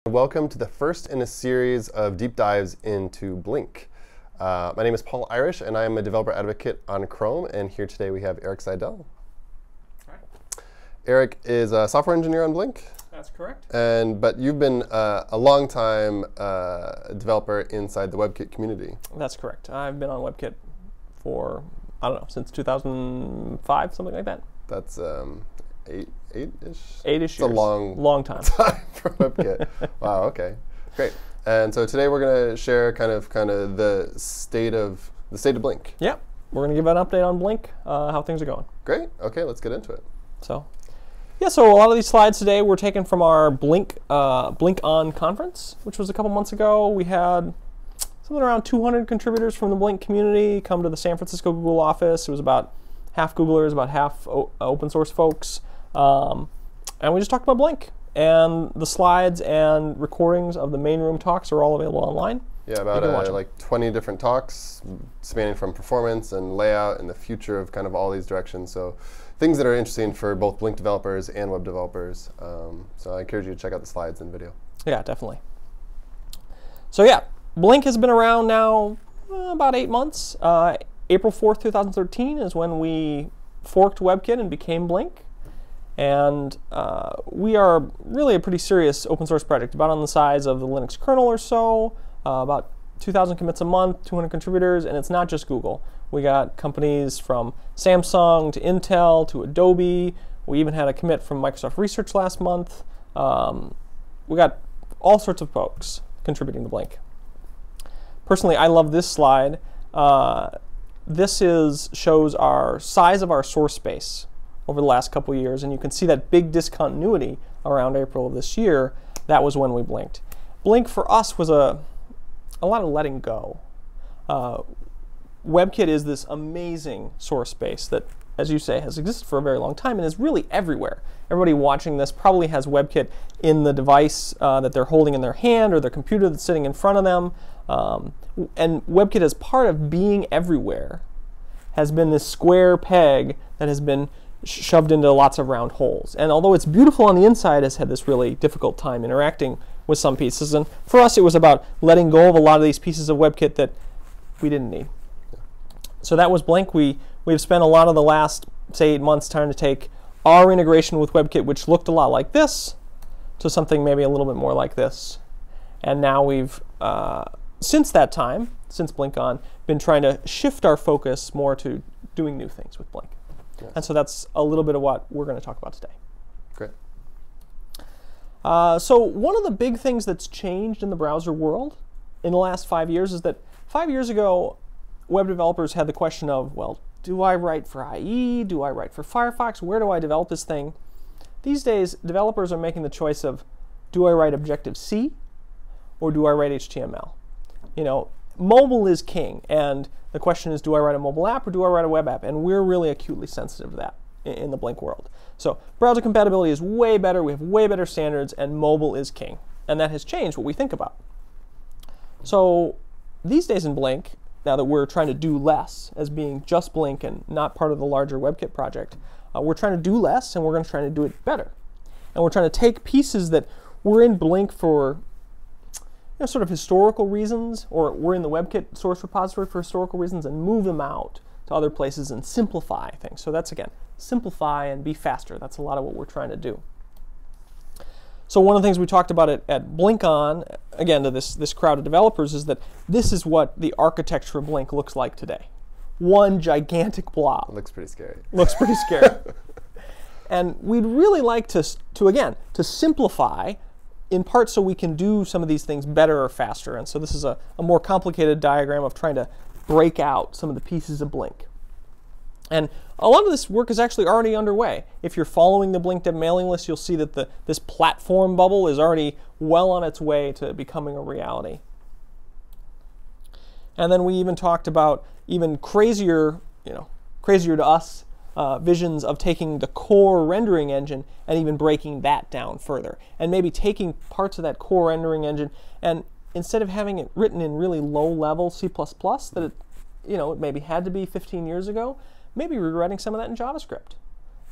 Welcome to the first in a series of deep dives into Blink. My name is Paul Irish, and I am a developer advocate on Chrome. And here today we have Eric Seidel. Hi. Eric is a software engineer on Blink. That's correct. But you've been a long time developer inside the WebKit community. That's correct. I've been on WebKit for, I don't know, since 2005, something like that. That's eight-ish? 8-ish It's years. a long time. time for WebKit. Wow, OK. Great. And so today we're going to share kind of the state of Blink. Yeah. We're going to give an update on Blink, how things are going. Great. OK, let's get into it. So a lot of these slides today were taken from our Blink On conference, which was a couple months ago. We had something around 200 contributors from the Blink community come to the San Francisco Google office. It was about half Googlers, about half open source folks. And we just talked about Blink. And the slides and recordings of the main room talks are all available online. Yeah, about like 20 different talks spanning from performance and layout and the future of kind of all these directions. So things that are interesting for both Blink developers and web developers. So I encourage you to check out the slides and video. Yeah, definitely. So yeah, Blink has been around now about 8 months. April 4th, 2013 is when we forked WebKit and became Blink. And we are really a pretty serious open source project, about on the size of the Linux kernel or so, about 2,000 commits a month, 200 contributors, and it's not just Google. We got companies from Samsung to Intel to Adobe. We even had a commit from Microsoft Research last month. We got all sorts of folks contributing to Blink. Personally, I love this slide. This shows our size of our source space over the last couple of years, and you can see that big discontinuity around April of this year. That was when we blinked. Blink for us was a lot of letting go. WebKit is this amazing source space that, as you say, has existed for a very long time and is really everywhere. Everybody watching this probably has WebKit in the device that they're holding in their hand or their computer that's sitting in front of them. And WebKit, as part of being everywhere, has been this square peg that has been shoved into lots of round holes. And although it's beautiful on the inside, has had this really difficult time interacting with some pieces. And for us, it was about letting go of a lot of these pieces of WebKit that we didn't need. So that was Blink. We've spent a lot of the last, say, 8 months trying to take our integration with WebKit, which looked a lot like this, to something maybe a little bit more like this. And now we've, since that time, since Blink On, been trying to shift our focus more to doing new things with Blink. Yes. And so that's a little bit of what we're going to talk about today. Great. So one of the big things that's changed in the browser world in the last 5 years is that 5 years ago, web developers had the question of, well, do I write for IE? Do I write for Firefox? Where do I develop this thing? These days, developers are making the choice of, do I write Objective-C or do I write HTML? You know, mobile is king, and the question is, do I write a mobile app or do I write a web app? And we're really acutely sensitive to that in the Blink world. So browser compatibility is way better, we have way better standards, and mobile is king. And that has changed what we think about. So these days in Blink, now that we're trying to do less as being just Blink and not part of the larger WebKit project, we're trying to do less and we're going to try to do it better. And we're trying to take pieces that were in Blink for sort of historical reasons, or we're in the WebKit source repository for historical reasons, and move them out to other places and simplify things. So that's, again, simplify and be faster. That's a lot of what we're trying to do. So one of the things we talked about at Blink On, again, to this crowd of developers, is that this is what the architecture of Blink looks like today. One gigantic blob. It looks pretty scary. Looks pretty scary. And we'd really like to simplify, in part so we can do some of these things better or faster. And so this is a more complicated diagram of trying to break out some of the pieces of Blink. And a lot of this work is actually already underway. If you're following the Blink Dev mailing list, you'll see that this platform bubble is already well on its way to becoming a reality. And then we even talked about even crazier to us, visions of taking the core rendering engine and even breaking that down further. And maybe taking parts of that core rendering engine and instead of having it written in really low-level C++ that it maybe had to be 15 years ago, maybe rewriting some of that in JavaScript.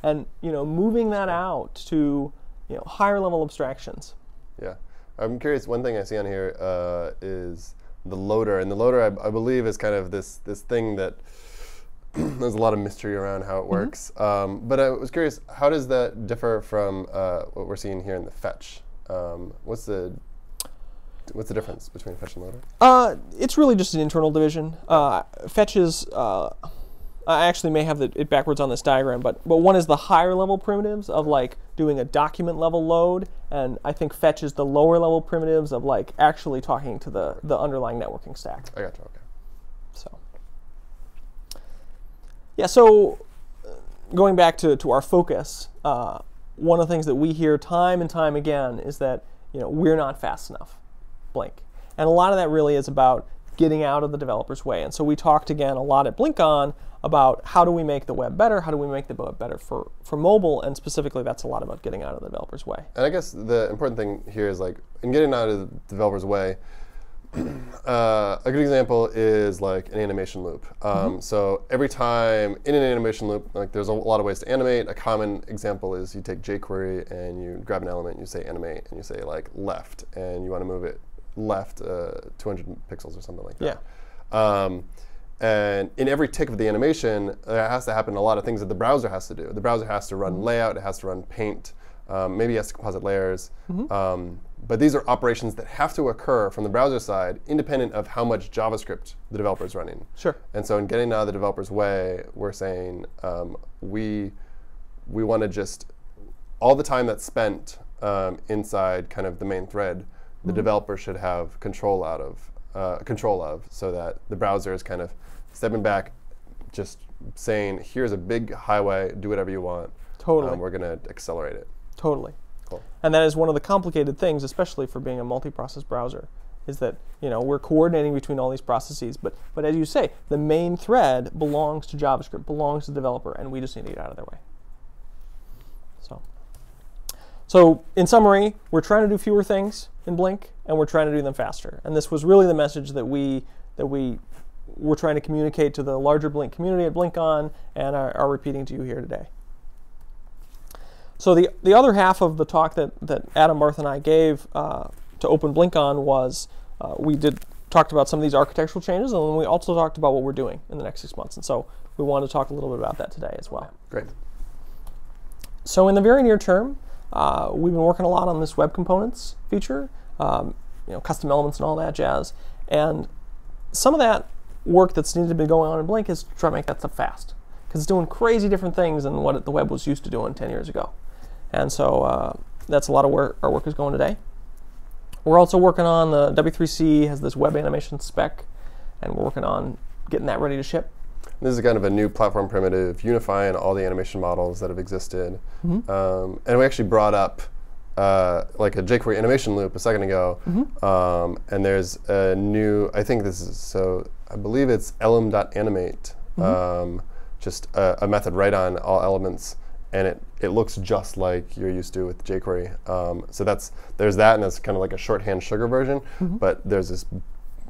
And moving that out to higher level abstractions. Yeah. I'm curious, one thing I see on here is the loader. And the loader, I believe, is kind of this thing that there's a lot of mystery around how it works. But I was curious, how does that differ from what we're seeing here in the fetch? What's the difference between fetch and loader? It's really just an internal division. Fetch is, I actually may have it backwards on this diagram, but one is the higher level primitives of like doing a document level load, and I think fetch is the lower level primitives of like actually talking to the underlying networking stack. I gotcha, okay. So, yeah, so going back to our focus, one of the things that we hear time and time again is that we're not fast enough, Blink. And a lot of that really is about getting out of the developer's way. And so we talked again a lot at BlinkOn about how do we make the web better, how do we make the web better for mobile, and specifically that's a lot about getting out of the developer's way. And I guess the important thing here is like, in getting out of the developer's way, a good example is like an animation loop. So every time in an animation loop, like there's a lot of ways to animate. A common example is you take jQuery and you grab an element, you say animate, and you say like left, and you want to move it left 200 pixels or something like that. Yeah. And in every tick of the animation, there has to happen a lot of things that the browser has to do. The browser has to run layout, it has to run paint, maybe it has to composite layers. But these are operations that have to occur from the browser side, independent of how much JavaScript the developer is running. Sure. And so in getting out of the developer's way, we're saying we want to just, all the time that's spent inside kind of the main thread, the developer should have control of, so that the browser is kind of stepping back, just saying, here's a big highway, do whatever you want. Totally. We're going to accelerate it. Totally. Cool. And that is one of the complicated things, especially for being a multi-process browser, is that we're coordinating between all these processes. But as you say, the main thread belongs to JavaScript, belongs to the developer, and we just need to get out of their way. So in summary, we're trying to do fewer things in Blink, and we're trying to do them faster. And this was really the message that we were trying to communicate to the larger Blink community at BlinkOn, and are repeating to you here today. So the other half of the talk that Adam, Barth, and I gave to open BlinkOn was we talked about some of these architectural changes, and then we also talked about what we're doing in the next 6 months. And so we want to talk a little bit about that today as well. Great. So in the very near term, we've been working a lot on this web components feature, custom elements and all that jazz. And some of that work that's needed to be going on in Blink is to try to make that stuff fast, because it's doing crazy different things than what the web was used to doing 10 years ago. And so that's a lot of where our work is going today. We're also working on the W3C has this web animation spec, and we're working on getting that ready to ship. This is kind of a new platform primitive unifying all the animation models that have existed. And we actually brought up like a jQuery animation loop a second ago. And there's a new, I think this is, so I believe it's elem.animate, just a method right on all elements. And it looks just like you're used to with jQuery. So there's that, and that's kind of like a shorthand sugar version. But there's this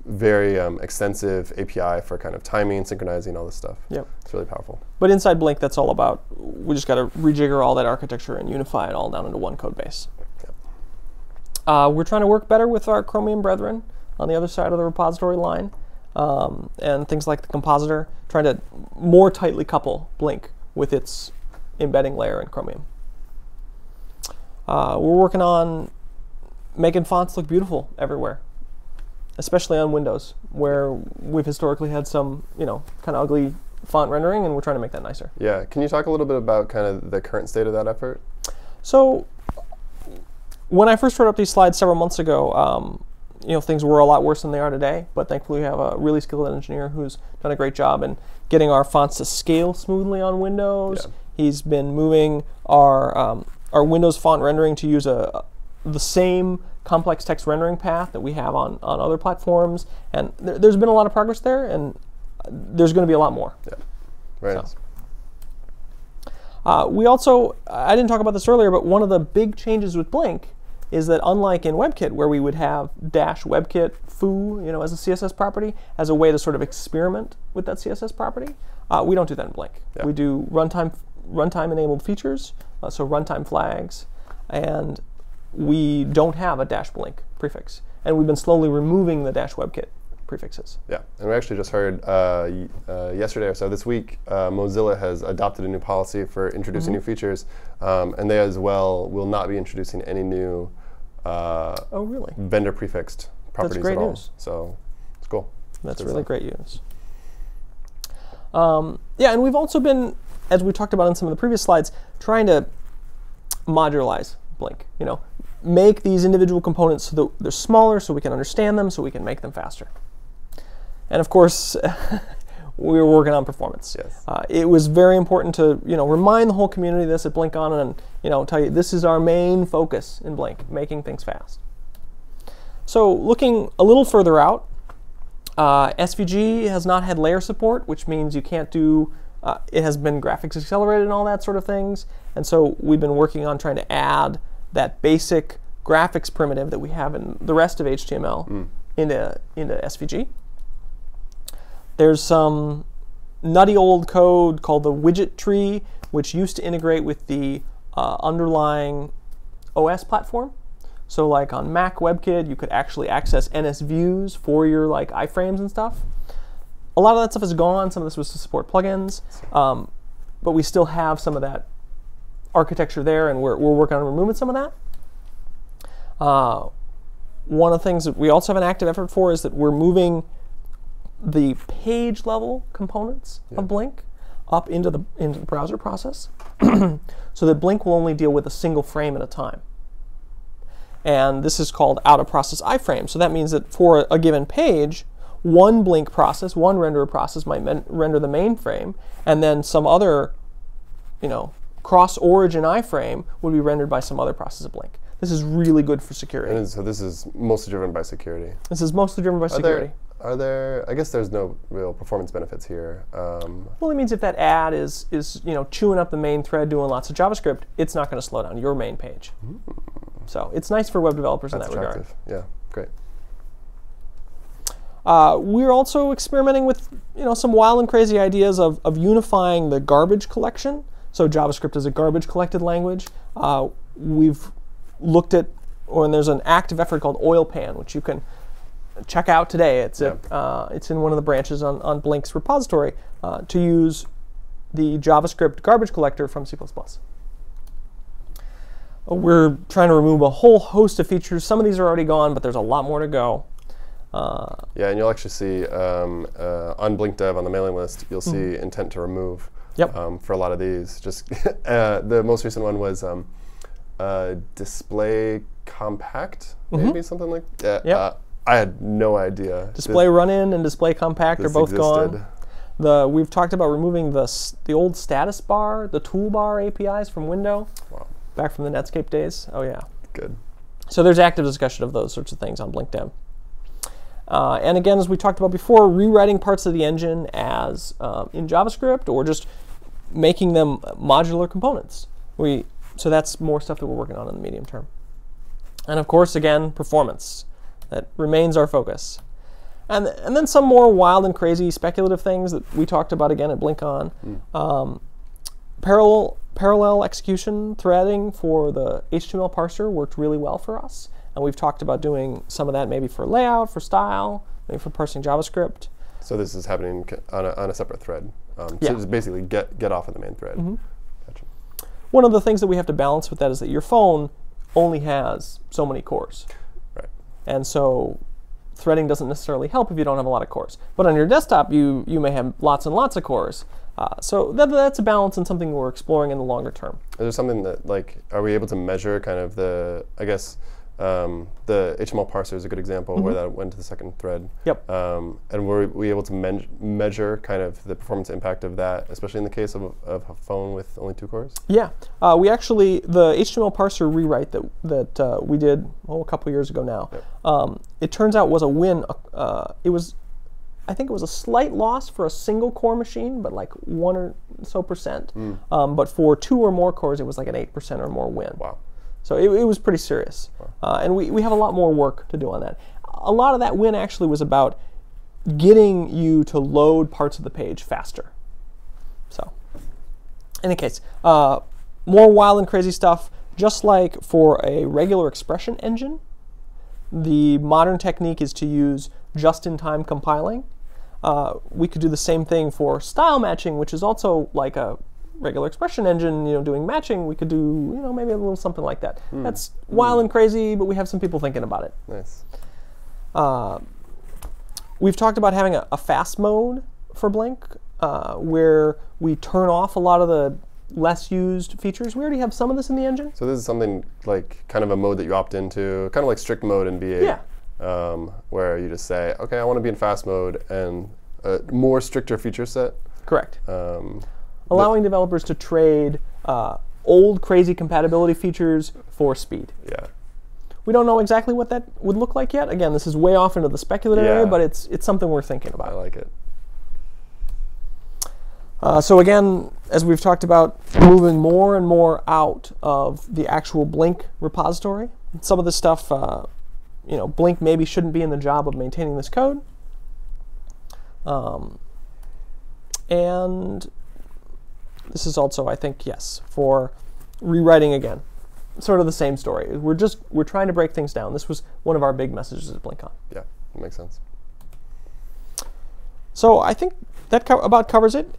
very extensive API for kind of timing, synchronizing, all this stuff. Yep. It's really powerful. But inside Blink, that's all about, we just got to rejigger all that architecture and unify it all down into one code base. Yep. We're trying to work better with our Chromium brethren on the other side of the repository line, and things like the compositor, trying to more tightly couple Blink with its embedding layer in Chromium. We're working on making fonts look beautiful everywhere, especially on Windows, where we've historically had some, kind of ugly font rendering, and we're trying to make that nicer. Yeah, can you talk a little bit about kind of the current state of that effort? So when I first wrote up these slides several months ago, things were a lot worse than they are today, but thankfully we have a really skilled engineer who's done a great job in getting our fonts to scale smoothly on Windows. Yeah. He's been moving our Windows font rendering to use the same complex text rendering path that we have on other platforms, and there's been a lot of progress there, and there's going to be a lot more. Yeah, very nice. We also, I didn't talk about this earlier, but one of the big changes with Blink is that unlike in WebKit, where we would have -WebKit foo, as a CSS property, as a way to sort of experiment with that CSS property, we don't do that in Blink. Yeah. We do runtime enabled features, so runtime flags, and we don't have a -blink prefix. And we've been slowly removing the -webkit prefixes. Yeah, and we actually just heard yesterday or so, this week, Mozilla has adopted a new policy for introducing new features, and they as well will not be introducing any new vendor prefixed properties great at all. news. So it's cool. That's really great news. Yeah, and we've also been, as we talked about in some of the previous slides, trying to modularize Blink. You know, make these individual components so that they're smaller, so we can understand them, so we can make them faster. And of course, we were working on performance. Yes. It was very important to remind the whole community of this at BlinkOn, and tell you this is our main focus in Blink, making things fast. So looking a little further out, SVG has not had layer support, which means you can't do. It has been graphics accelerated and all that sort of things, and so we've been working on trying to add that basic graphics primitive that we have in the rest of HTML into SVG. There's some nutty old code called the widget tree, which used to integrate with the underlying OS platform. So like on Mac WebKit, you could actually access NS views for your like iframes and stuff. A lot of that stuff is gone. Some of this was to support plugins, but we still have some of that architecture there, and we're working on removing some of that. One of the things that we also have an active effort for is that we're moving the page level components of Blink up into the browser process, so that Blink will only deal with a single frame at a time. And this is called out-of-process iframe. So that means that for a given page, one Blink process, one renderer process might render the main frame, and then some other, cross-origin iframe would be rendered by some other process of Blink. This is really good for security. So this is mostly driven by security. This is mostly driven by security. I guess there's no real performance benefits here. Well, it means if that ad is chewing up the main thread doing lots of JavaScript, it's not going to slow down your main page. So it's nice for web developers in that regard. Yeah, great. We're also experimenting with some wild and crazy ideas of unifying the garbage collection. So JavaScript is a garbage collected language. We've looked at, and there's an active effort called Oilpan, which you can check out today. It's it's in one of the branches on Blink's repository to use the JavaScript garbage collector from C++. We're trying to remove a whole host of features. Some of these are already gone, but there's a lot more to go. Yeah, and you'll actually see on Blink Dev on the mailing list, you'll see intent to remove for a lot of these. Just the most recent one was display compact, maybe something like that. I had no idea. Display run-in and display compact are both existed. gone. We've talked about removing the old status bar, the toolbar APIs from Windows. Wow. Back from the Netscape days. Oh yeah. Good. So there's active discussion of those sorts of things on Blink Dev. And again, as we talked about before, rewriting parts of the engine as in JavaScript, or just making them modular components. So that's more stuff that we're working on in the medium term. And of course, again, performance. That remains our focus. And then some more wild and crazy speculative things that we talked about again at BlinkOn. Parallel execution threading for the HTML parser worked really well for us. And we've talked about doing some of that maybe for layout, for style, maybe for parsing JavaScript. So this is happening on a separate thread. So just basically get off of the main thread. Gotcha. One of the things that we have to balance with that is that your phone only has so many cores. Right. And so threading doesn't necessarily help if you don't have a lot of cores. But on your desktop, you may have lots and lots of cores. So that's a balance and something we're exploring in the longer term. Is there something that, are we able to measure kind of the the HTML parser is a good example where that went to the second thread. Yep. And were we able to measure kind of the performance impact of that, especially in the case of a phone with only 2 cores? Yeah. We actually, the HTML parser rewrite that we did a couple years ago now, it turns out was a win. I think it was a slight loss for a single core machine, but like 1 or so percent. But for 2 or more cores, it was like an 8% or more win. Wow. So it was pretty serious. Wow. And we have a lot more work to do on that. A lot of that win actually was about getting you to load parts of the page faster. So in any case, more wild and crazy stuff. just like for a regular expression engine, the modern technique is to use just-in-time compiling. We could do the same thing for style matching, which is also like a regular expression engine, doing matching. We could do, maybe a little something like that. That's wild and crazy, but we have some people thinking about it. Nice. We've talked about having a fast mode for Blink, where we turn off a lot of the less used features. We already have some of this in the engine. So this is something like kind of a mode that you opt into, kind of like strict mode in V8, where you just say, OK, I want to be in fast mode and a more stricter feature set. Correct. Allowing developers to trade old crazy compatibility features for speed. Yeah. We don't know exactly what that would look like yet. Again, this is way off into the speculative area, but it's something we're thinking about. I like it. So again, as we've talked about, moving more and more out of the actual Blink repository. Some of this stuff, Blink maybe shouldn't be in the job of maintaining this code. And this is also, I think, yes, for rewriting again. Sort of the same story. We're trying to break things down. This was one of our big messages at BlinkCon. Yeah, that makes sense. So I think that about covers it.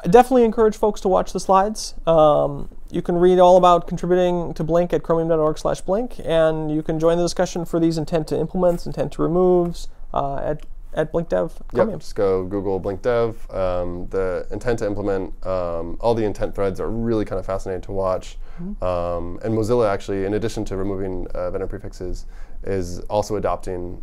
I definitely encourage folks to watch the slides. You can read all about contributing to Blink at chromium.org/blink, and you can join the discussion for these intent to implements, intent to removes at BlinkDev. Yep, just go Google BlinkDev. The intent to implement, all the intent threads are really kind of fascinating to watch. And Mozilla actually, in addition to removing vendor prefixes, is also adopting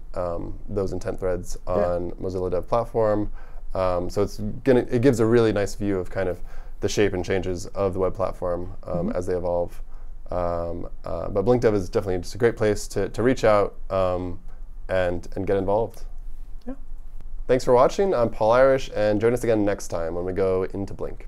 those intent threads on Mozilla Dev Platform. So it gives a really nice view of kind of the shape and changes of the web platform as they evolve. But BlinkDev is definitely just a great place to reach out and get involved. Yeah. Thanks for watching. I'm Paul Irish, and join us again next time when we go into Blink.